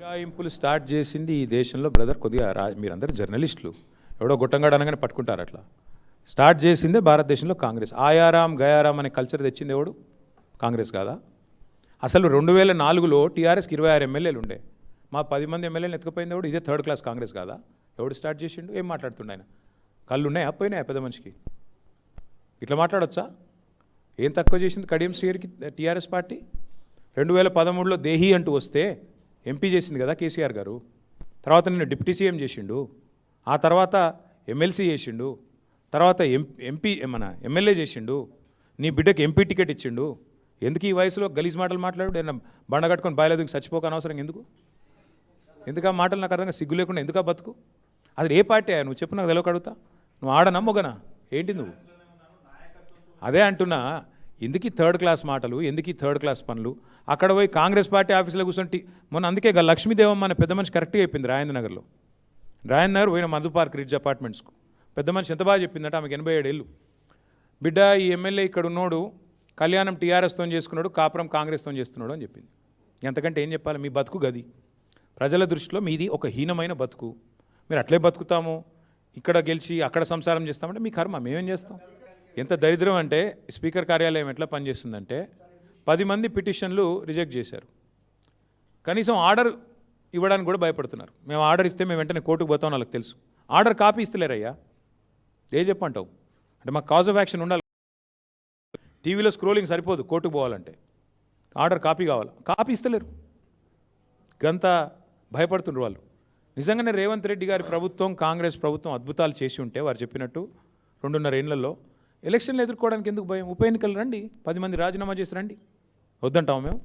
ఫిరాయింపులు start చేసింది ఈ దేశంలో బ్రదర్ కొద్దిగా మీరందరూ జర్నలిస్టులు ఎవడో గొట్టంగాడు అనగానే పట్టుకుంటారు అట్లా. స్టార్ట్ చేసిందే భారతదేశంలో కాంగ్రెస్. ఆయారాం గయారాం అనే కల్చర్ తెచ్చింది ఎవడు? కాంగ్రెస్ కాదా? అసలు 2004లో టీఆర్ఎస్కి 26 ఎమ్మెల్యేలు ఉండే. మా 10 మంది ఎమ్మెల్యేలు ఎత్తుకుపోయింది ఎవడు? ఇదే థర్డ్ క్లాస్ కాంగ్రెస్ కాదా? ఎవడు స్టార్ట్ చేసిండు? ఏం మాట్లాడుతుండే ఆయన? కళ్ళు ఉన్నాయా? పోయినాయా పెద్ద మనిషికి? ఇట్లా మాట్లాడొచ్చా? ఏం తక్కువ చేసింది కడియం శ్రీహరికి టీఆర్ఎస్ పార్టీ? 2013లో దేహి అంటూ వస్తే ఎంపీ చేసింది కదా కేసీఆర్ గారు. తర్వాత నిన్ను డిప్యూటీ సీఎం చేసిండు, ఆ తర్వాత ఎమ్మెల్సీ చేసిండు, తర్వాత ఎంపీ ఎమ్మెల్యే చేసిండు, నీ బిడ్డకి ఎంపీ టికెట్ ఇచ్చిండు. ఎందుకు ఈ వయసులో గలీజ్ మాటలు మాట్లాడు? ఏదైనా బండ కట్టుకొని బాయలేదుకు చచ్చిపోక అనవసరం ఎందుకు? ఎందుకు ఆ మాటలు నాకు అర్థంగా సిగ్గు లేకుండా ఎందుకు ఆ బతుకు? అది ఏ పార్టీ అయ్యా నువ్వు చెప్పు, నాకు తెలియక అడుగుతా. నువ్వు ఆడనా మొగనా ఏంటి నువ్వు? అదే అంటున్నా, ఎందుకు థర్డ్ క్లాస్ మాటలు, ఎందుకు థర్డ్ క్లాస్ పనులు? అక్కడ పోయి కాంగ్రెస్ పార్టీ ఆఫీసులో కూర్చొని మొన్న అందుకే లక్ష్మీదేవమ్మ అనే పెద్ద మనిషి కరెక్ట్గా చెప్పింది రాజేంద్ర నగర్లో. రాజేంద్ర నగర్ పోయిన మధు పార్క్ రిడ్జ్ అపార్ట్మెంట్స్కు పెద్ద మనిషి ఎంత బాగా చెప్పిందంటే, ఆమెకు 87 ఏళ్ళు. బిడ్డ ఈ ఎమ్మెల్యే ఇక్కడ ఉన్నోడు కళ్యాణం టీఆర్ఎస్తో చేసుకున్నాడు, కాపురం కాంగ్రెస్తో చేస్తున్నాడు అని చెప్పింది. ఎంతకంటే ఏం చెప్పాలి? మీ బతుకు గది. ప్రజల దృష్టిలో మీది ఒక హీనమైన బతుకు. మీరు అట్లే బతుకుతాము, ఇక్కడ గెలిచి అక్కడ సంసారం చేస్తామంటే మీ కర్మ, మేమేం చేస్తాం? ఎంత దరిద్రం అంటే స్పీకర్ కార్యాలయం ఎట్లా పనిచేస్తుందంటే 10 మంది పిటిషన్లు రిజెక్ట్ చేశారు. కనీసం ఆర్డర్ ఇవ్వడానికి కూడా భయపడుతున్నారు. మేము ఆర్డర్ ఇస్తే మేము వెంటనే కోర్టుకు పోతాం వాళ్ళకి తెలుసు. ఆర్డర్ కాపీ ఇస్తలేరయ్యా, ఏ చెప్పంటావు? అంటే మాకు కాజ్ ఆఫ్ యాక్షన్ ఉండాలి. టీవీలో స్క్రోలింగ్ సరిపోదు, కోర్టుకు పోవాలంటే ఆర్డర్ కాపీ కావాలి, కాపీ ఇస్తలేరు. గంత భయపడుతున్నారు వాళ్ళు. నిజంగానే రేవంత్ రెడ్డి గారి ప్రభుత్వం, కాంగ్రెస్ ప్రభుత్వం అద్భుతాలు చేసి ఉంటే వారు చెప్పినట్టు 2.5 ఏళ్లలో ఎలక్షన్లు ఎదుర్కోవడానికి ఎందుకు భయం? ఉప ఎన్నికలు రండి, 10 మంది రాజీనామా చేసి రండి, వద్దంటాము మేము.